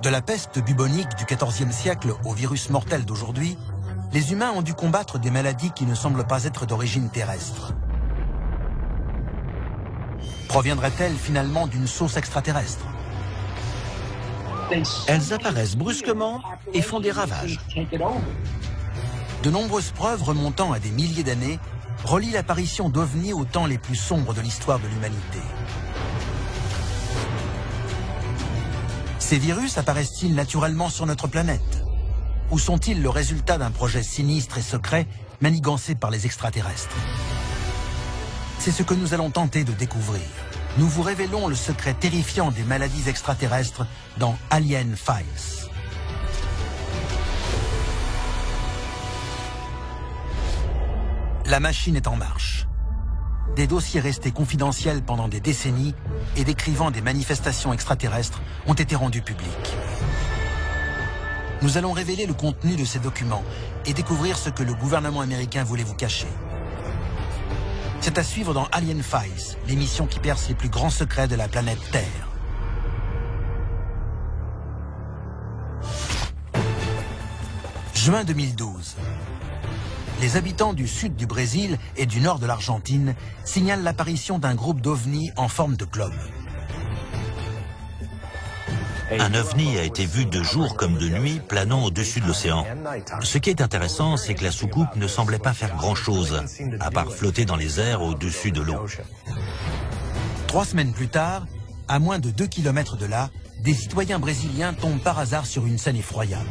De la peste bubonique du XIVe siècle au virus mortel d'aujourd'hui, les humains ont dû combattre des maladies qui ne semblent pas être d'origine terrestre. Proviendraient-elles finalement d'une source extraterrestre? Elles apparaissent brusquement et font des ravages. De nombreuses preuves remontant à des milliers d'années relient l'apparition d'ovnis aux temps les plus sombres de l'histoire de l'humanité. Ces virus apparaissent-ils naturellement sur notre planète? Ou sont-ils le résultat d'un projet sinistre et secret manigancé par les extraterrestres? C'est ce que nous allons tenter de découvrir. Nous vous révélons le secret terrifiant des maladies extraterrestres dans Alien Files. La machine est en marche. Des dossiers restés confidentiels pendant des décennies et décrivant des manifestations extraterrestres ont été rendus publics. Nous allons révéler le contenu de ces documents et découvrir ce que le gouvernement américain voulait vous cacher. C'est à suivre dans Alien Files, l'émission qui perce les plus grands secrets de la planète Terre. Juin 2012. Les habitants du sud du Brésil et du nord de l'Argentine signalent l'apparition d'un groupe d'ovnis en forme de globe. Un ovni a été vu de jour comme de nuit planant au-dessus de l'océan. Ce qui est intéressant, c'est que la soucoupe ne semblait pas faire grand-chose, à part flotter dans les airs au-dessus de l'eau. 3 semaines plus tard, à moins de 2 km de là, des citoyens brésiliens tombent par hasard sur une scène effroyable.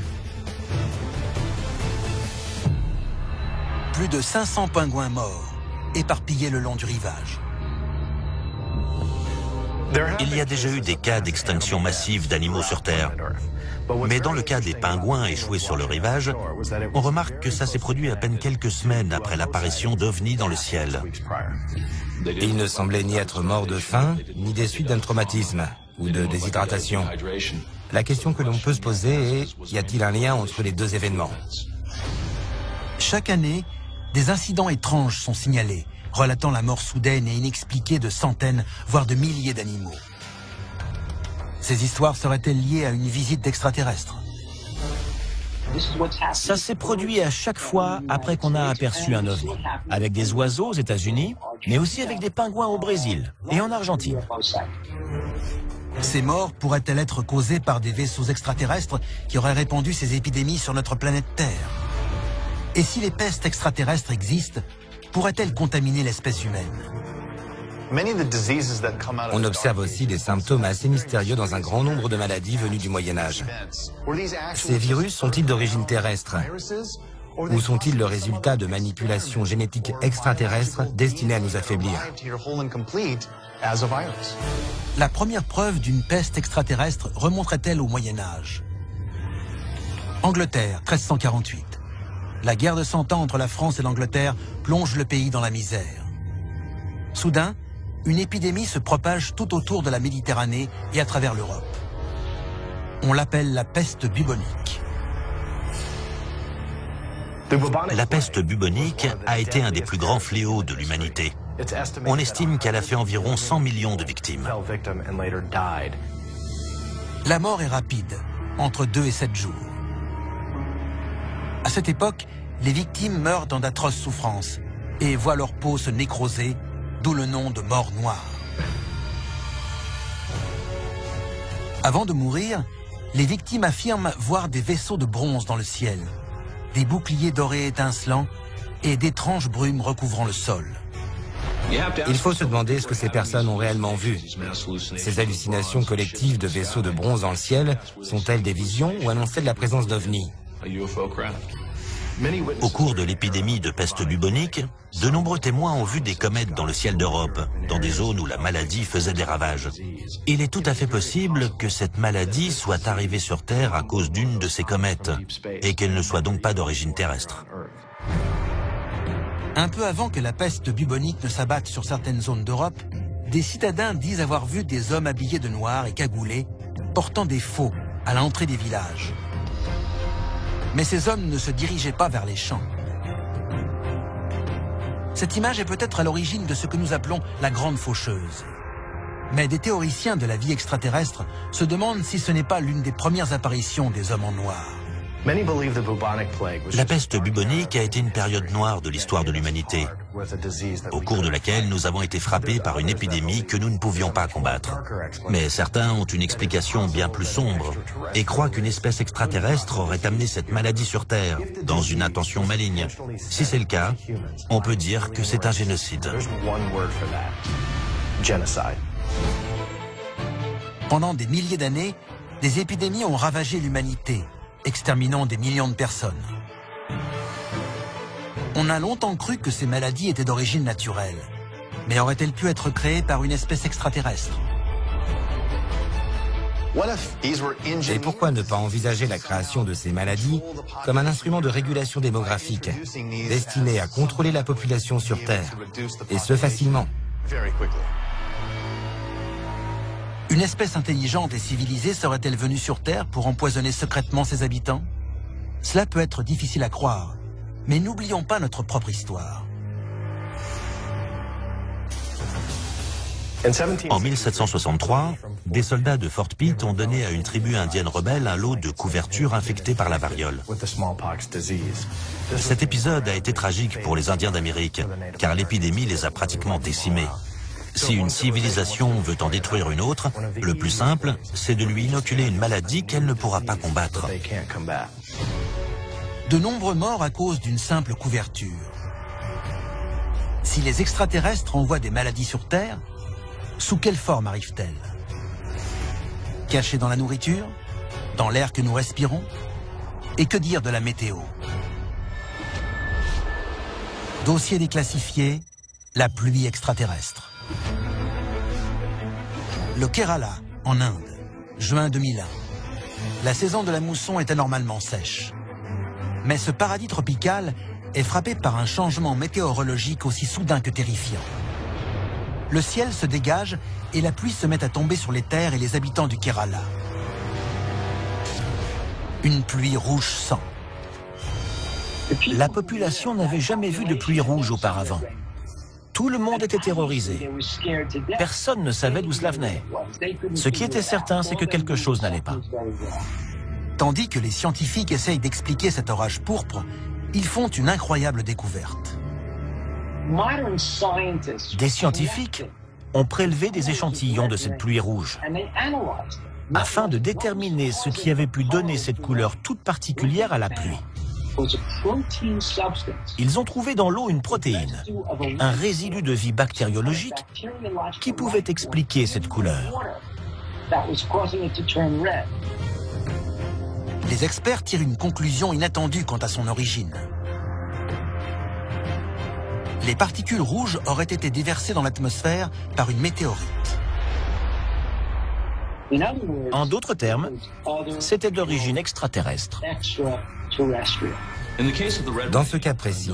Plus de 500 pingouins morts, éparpillés le long du rivage. Il y a déjà eu des cas d'extinction massive d'animaux sur Terre. Mais dans le cas des pingouins échoués sur le rivage, on remarque que ça s'est produit à peine quelques semaines après l'apparition d'ovnis dans le ciel. Ils ne semblaient ni être morts de faim, ni des suites d'un traumatisme ou de déshydratation. La question que l'on peut se poser est, y a-t-il un lien entre les deux événements? Chaque année, des incidents étranges sont signalés, relatant la mort soudaine et inexpliquée de centaines, voire de milliers d'animaux. Ces histoires seraient-elles liées à une visite d'extraterrestres? Ça s'est produit à chaque fois après qu'on a aperçu un ovni, avec des oiseaux aux États-Unis, mais aussi avec des pingouins au Brésil et en Argentine. Ces morts pourraient-elles être causées par des vaisseaux extraterrestres qui auraient répandu ces épidémies sur notre planète Terre? Et si les pestes extraterrestres existent, pourraient-elles contaminer l'espèce humaine? On observe aussi des symptômes assez mystérieux dans un grand nombre de maladies venues du Moyen-Âge. Ces virus sont-ils d'origine terrestre? Ou sont-ils le résultat de manipulations génétiques extraterrestres destinées à nous affaiblir? La première preuve d'une peste extraterrestre remonterait-elle au Moyen-Âge? Angleterre, 1348. La guerre de 100 ans entre la France et l'Angleterre plonge le pays dans la misère. Soudain, une épidémie se propage tout autour de la Méditerranée et à travers l'Europe. On l'appelle la peste bubonique. La peste bubonique a été un des plus grands fléaux de l'humanité. On estime qu'elle a fait environ 100 millions de victimes. La mort est rapide, entre 2 et 7 jours. À cette époque, les victimes meurent dans d'atroces souffrances et voient leur peau se nécroser, d'où le nom de mort noire. Avant de mourir, les victimes affirment voir des vaisseaux de bronze dans le ciel, des boucliers dorés étincelants et d'étranges brumes recouvrant le sol. Il faut se demander ce que ces personnes ont réellement vu. Ces hallucinations collectives de vaisseaux de bronze dans le ciel sont-elles des visions ou annoncent-elles la présence d'ovnis? Au cours de l'épidémie de peste bubonique, de nombreux témoins ont vu des comètes dans le ciel d'Europe, dans des zones où la maladie faisait des ravages. Il est tout à fait possible que cette maladie soit arrivée sur Terre à cause d'une de ces comètes, et qu'elle ne soit donc pas d'origine terrestre. Un peu avant que la peste bubonique ne s'abatte sur certaines zones d'Europe, des citadins disent avoir vu des hommes habillés de noir et cagoulés, portant des faux à l'entrée des villages. Mais ces hommes ne se dirigeaient pas vers les champs. Cette image est peut-être à l'origine de ce que nous appelons la grande faucheuse. Mais des théoriciens de la vie extraterrestre se demandent si ce n'est pas l'une des premières apparitions des hommes en noir. La peste bubonique a été une période noire de l'histoire de l'humanité, au cours de laquelle nous avons été frappés par une épidémie que nous ne pouvions pas combattre. Mais certains ont une explication bien plus sombre et croient qu'une espèce extraterrestre aurait amené cette maladie sur Terre, dans une intention maligne. Si c'est le cas, on peut dire que c'est un génocide. Pendant des milliers d'années, des épidémies ont ravagé l'humanité, exterminant des millions de personnes. On a longtemps cru que ces maladies étaient d'origine naturelle. Mais auraient-elles pu être créées par une espèce extraterrestre? Et pourquoi ne pas envisager la création de ces maladies comme un instrument de régulation démographique, destiné à contrôler la population sur Terre, et ce facilement? Une espèce intelligente et civilisée serait-elle venue sur Terre pour empoisonner secrètement ses habitants? Cela peut être difficile à croire, mais n'oublions pas notre propre histoire. En 1763, des soldats de Fort Pitt ont donné à une tribu indienne rebelle un lot de couvertures infectées par la variole. Cet épisode a été tragique pour les Indiens d'Amérique, car l'épidémie les a pratiquement décimés. Si une civilisation veut en détruire une autre, le plus simple, c'est de lui inoculer une maladie qu'elle ne pourra pas combattre. De nombreux morts à cause d'une simple couverture. Si les extraterrestres envoient des maladies sur Terre, sous quelle forme arrivent-elles? Cachées dans la nourriture? Dans l'air que nous respirons? Et que dire de la météo? Dossier déclassifié, la pluie extraterrestre. Le Kerala, en Inde, juin 2001. La saison de la mousson est anormalement sèche. Mais ce paradis tropical est frappé par un changement météorologique aussi soudain que terrifiant. Le ciel se dégage et la pluie se met à tomber sur les terres et les habitants du Kerala. Une pluie rouge sang. La population n'avait jamais vu de pluie rouge auparavant. Tout le monde était terrorisé. Personne ne savait d'où cela venait. Ce qui était certain, c'est que quelque chose n'allait pas. Tandis que les scientifiques essayent d'expliquer cet orage pourpre, ils font une incroyable découverte. Des scientifiques ont prélevé des échantillons de cette pluie rouge afin de déterminer ce qui avait pu donner cette couleur toute particulière à la pluie. Ils ont trouvé dans l'eau une protéine, un résidu de vie bactériologique qui pouvait expliquer cette couleur. Les experts tirent une conclusion inattendue quant à son origine. Les particules rouges auraient été déversées dans l'atmosphère par une météorite. En d'autres termes, c'était d'origine extraterrestre. Dans ce cas précis,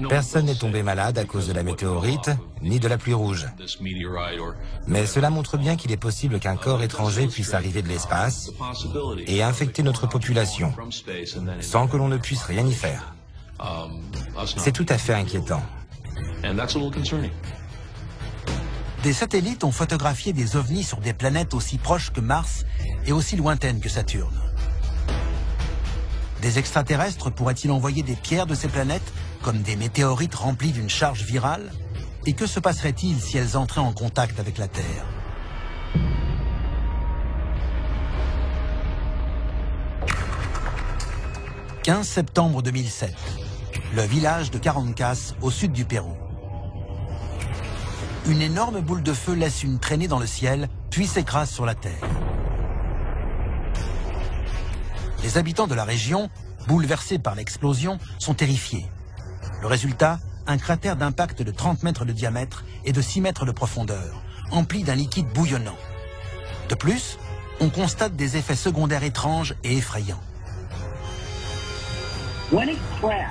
personne n'est tombé malade à cause de la météorite, ni de la pluie rouge. Mais cela montre bien qu'il est possible qu'un corps étranger puisse arriver de l'espace et infecter notre population, sans que l'on ne puisse rien y faire. C'est tout à fait inquiétant. Des satellites ont photographié des ovnis sur des planètes aussi proches que Mars et aussi lointaines que Saturne. Des extraterrestres pourraient-ils envoyer des pierres de ces planètes, comme des météorites remplies d'une charge virale? Et que se passerait-il si elles entraient en contact avec la Terre? « 15 septembre 2007, le village de Carancas, au sud du Pérou. Une énorme boule de feu laisse une traînée dans le ciel, puis s'écrase sur la Terre. Les habitants de la région, bouleversés par l'explosion, sont terrifiés. Le résultat, un cratère d'impact de 30 mètres de diamètre et de 6 mètres de profondeur, empli d'un liquide bouillonnant. De plus, on constate des effets secondaires étranges et effrayants.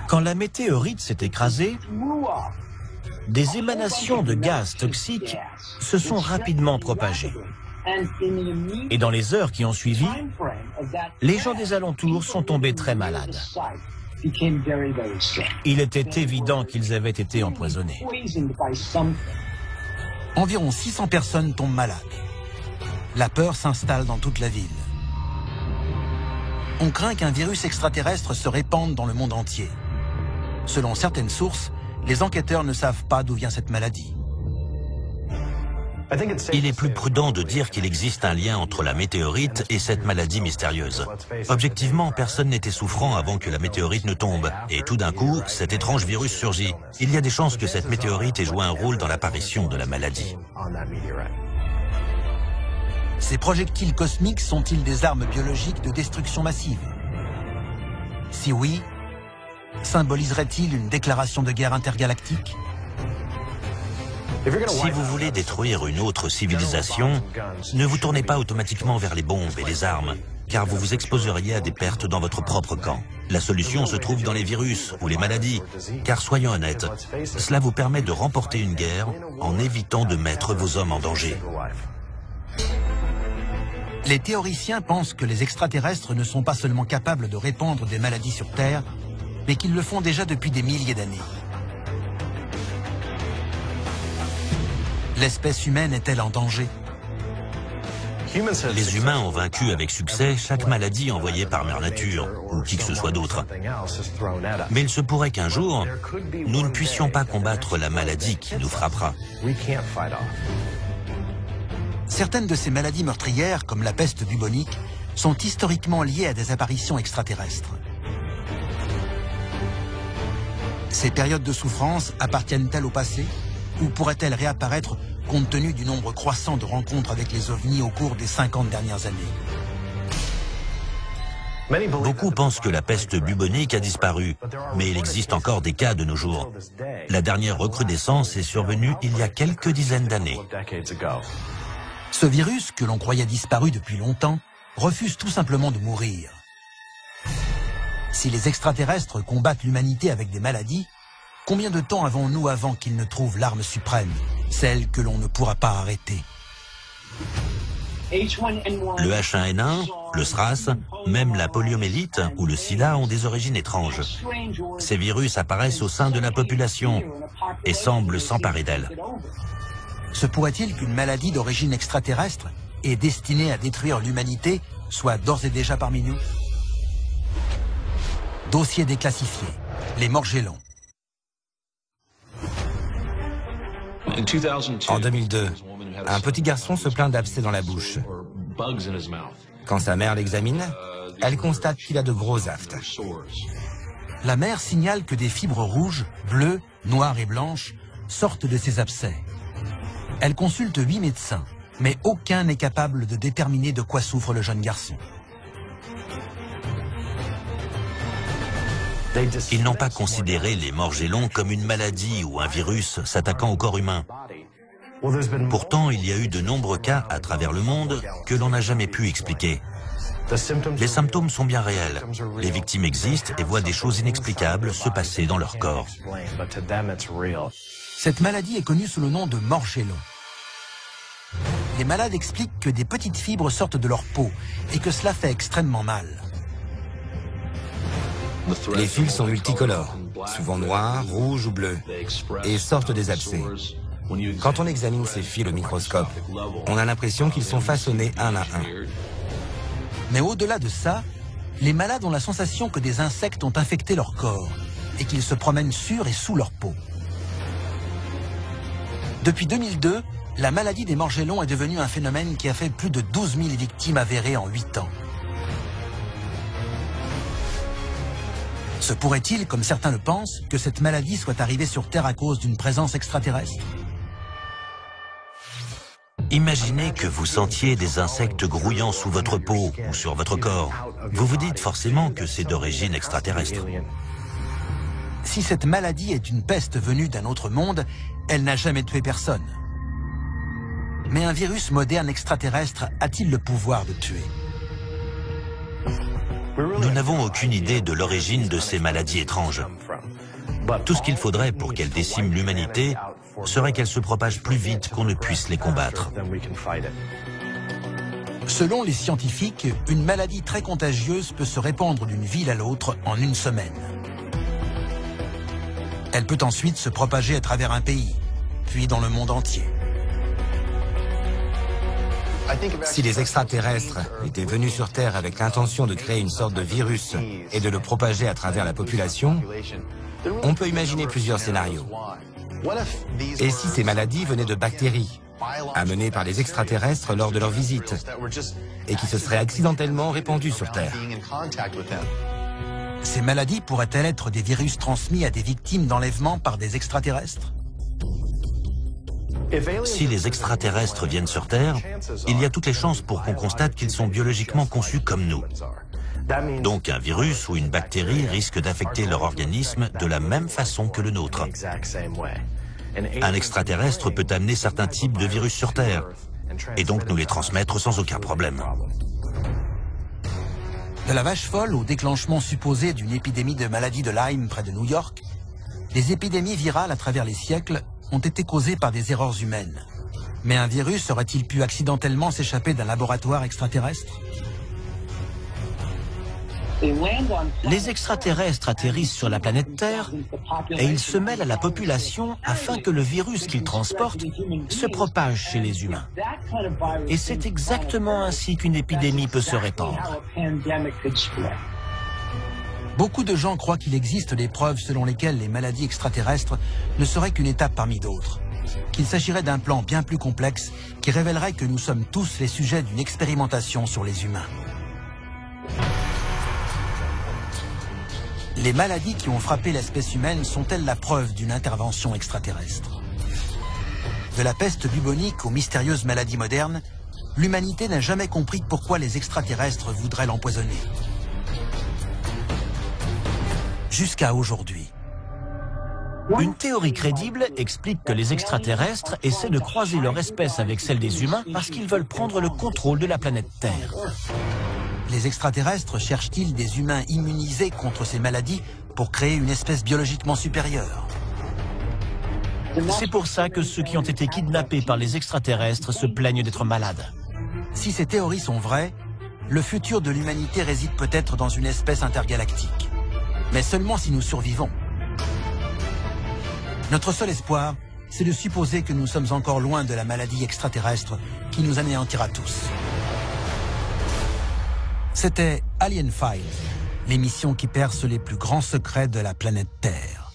Quand la météorite s'est écrasée, des émanations de gaz toxiques se sont rapidement propagées. Et dans les heures qui ont suivi, les gens des alentours sont tombés très malades. Il était évident qu'ils avaient été empoisonnés. Environ 600 personnes tombent malades. La peur s'installe dans toute la ville. On craint qu'un virus extraterrestre se répande dans le monde entier. Selon certaines sources, les enquêteurs ne savent pas d'où vient cette maladie. Il est plus prudent de dire qu'il existe un lien entre la météorite et cette maladie mystérieuse. Objectivement, personne n'était souffrant avant que la météorite ne tombe. Et tout d'un coup, cet étrange virus surgit. Il y a des chances que cette météorite ait joué un rôle dans l'apparition de la maladie. Ces projectiles cosmiques sont-ils des armes biologiques de destruction massive? Si oui, symboliseraient-ils une déclaration de guerre intergalactique? Si vous voulez détruire une autre civilisation, ne vous tournez pas automatiquement vers les bombes et les armes, car vous vous exposeriez à des pertes dans votre propre camp. La solution se trouve dans les virus ou les maladies, car soyons honnêtes, cela vous permet de remporter une guerre en évitant de mettre vos hommes en danger. Les théoriciens pensent que les extraterrestres ne sont pas seulement capables de répandre des maladies sur Terre, mais qu'ils le font déjà depuis des milliers d'années. L'espèce humaine est-elle en danger? Les humains ont vaincu avec succès chaque maladie envoyée par Mère Nature, ou qui que ce soit d'autre. Mais il se pourrait qu'un jour, nous ne puissions pas combattre la maladie qui nous frappera. Certaines de ces maladies meurtrières, comme la peste bubonique, sont historiquement liées à des apparitions extraterrestres. Ces périodes de souffrance appartiennent-elles au passé? Ou pourrait-elle réapparaître compte tenu du nombre croissant de rencontres avec les ovnis au cours des 50 dernières années? Beaucoup pensent que la peste bubonique a disparu, mais il existe encore des cas de nos jours. La dernière recrudescence est survenue il y a quelques dizaines d'années. Ce virus, que l'on croyait disparu depuis longtemps, refuse tout simplement de mourir. Si les extraterrestres combattent l'humanité avec des maladies, combien de temps avons-nous avant qu'ils ne trouvent l'arme suprême, celle que l'on ne pourra pas arrêter? Le H1N1, le SRAS, même la poliomyélite ou le sida ont des origines étranges. Ces virus apparaissent au sein de la population et semblent s'emparer d'elle. Se pourrait-il qu'une maladie d'origine extraterrestre et destinée à détruire l'humanité soit d'ores et déjà parmi nous? Dossier déclassifié. Les Morgellons. En 2002, un petit garçon se plaint d'abcès dans la bouche. Quand sa mère l'examine, elle constate qu'il a de gros aftes. La mère signale que des fibres rouges, bleues, noires et blanches sortent de ces abcès. Elle consulte 8 médecins, mais aucun n'est capable de déterminer de quoi souffre le jeune garçon. Ils n'ont pas considéré les morgellons comme une maladie ou un virus s'attaquant au corps humain. Pourtant, il y a eu de nombreux cas à travers le monde que l'on n'a jamais pu expliquer. Les symptômes sont bien réels. Les victimes existent et voient des choses inexplicables se passer dans leur corps. Cette maladie est connue sous le nom de Morgellon. Les malades expliquent que des petites fibres sortent de leur peau et que cela fait extrêmement mal. Les fils sont multicolores, souvent noirs, rouges ou bleus, et sortent des abcès. Quand on examine ces fils au microscope, on a l'impression qu'ils sont façonnés un à un. Mais au-delà de ça, les malades ont la sensation que des insectes ont infecté leur corps et qu'ils se promènent sur et sous leur peau. Depuis 2002, la maladie des Morgellons est devenue un phénomène qui a fait plus de 12 000 victimes avérées en 8 ans. Se pourrait-il, comme certains le pensent, que cette maladie soit arrivée sur Terre à cause d'une présence extraterrestre? Imaginez que vous sentiez des insectes grouillant sous votre peau ou sur votre corps. Vous vous dites forcément que c'est d'origine extraterrestre. Si cette maladie est une peste venue d'un autre monde, elle n'a jamais tué personne. Mais un virus moderne extraterrestre a-t-il le pouvoir de tuer? Nous n'avons aucune idée de l'origine de ces maladies étranges. Tout ce qu'il faudrait pour qu'elles déciment l'humanité serait qu'elles se propagent plus vite qu'on ne puisse les combattre. Selon les scientifiques, une maladie très contagieuse peut se répandre d'une ville à l'autre en une semaine. Elle peut ensuite se propager à travers un pays, puis dans le monde entier. Si les extraterrestres étaient venus sur Terre avec l'intention de créer une sorte de virus et de le propager à travers la population, on peut imaginer plusieurs scénarios. Et si ces maladies venaient de bactéries, amenées par les extraterrestres lors de leur visite, et qui se seraient accidentellement répandues sur Terre? Ces maladies pourraient-elles être des virus transmis à des victimes d'enlèvement par des extraterrestres? Si les extraterrestres viennent sur Terre, il y a toutes les chances pour qu'on constate qu'ils sont biologiquement conçus comme nous. Donc un virus ou une bactérie risque d'affecter leur organisme de la même façon que le nôtre. Un extraterrestre peut amener certains types de virus sur Terre, et donc nous les transmettre sans aucun problème. De la vache folle au déclenchement supposé d'une épidémie de maladie de Lyme près de New York, les épidémies virales à travers les siècles ont été causées par des erreurs humaines. Mais un virus aurait-il pu accidentellement s'échapper d'un laboratoire extraterrestre? Les extraterrestres atterrissent sur la planète Terre et ils se mêlent à la population afin que le virus qu'ils transportent se propage chez les humains. Et c'est exactement ainsi qu'une épidémie peut se répandre. Beaucoup de gens croient qu'il existe des preuves selon lesquelles les maladies extraterrestres ne seraient qu'une étape parmi d'autres. Qu'il s'agirait d'un plan bien plus complexe qui révélerait que nous sommes tous les sujets d'une expérimentation sur les humains. Les maladies qui ont frappé l'espèce humaine sont-elles la preuve d'une intervention extraterrestre? De la peste bubonique aux mystérieuses maladies modernes, l'humanité n'a jamais compris pourquoi les extraterrestres voudraient l'empoisonner. Jusqu'à aujourd'hui. Une théorie crédible explique que les extraterrestres essaient de croiser leur espèce avec celle des humains parce qu'ils veulent prendre le contrôle de la planète Terre. Les extraterrestres cherchent-ils des humains immunisés contre ces maladies pour créer une espèce biologiquement supérieure? C'est pour ça que ceux qui ont été kidnappés par les extraterrestres se plaignent d'être malades. Si ces théories sont vraies, le futur de l'humanité réside peut-être dans une espèce intergalactique. Mais seulement si nous survivons. Notre seul espoir, c'est de supposer que nous sommes encore loin de la maladie extraterrestre qui nous anéantira tous. C'était Alien Files, l'émission qui perce les plus grands secrets de la planète Terre.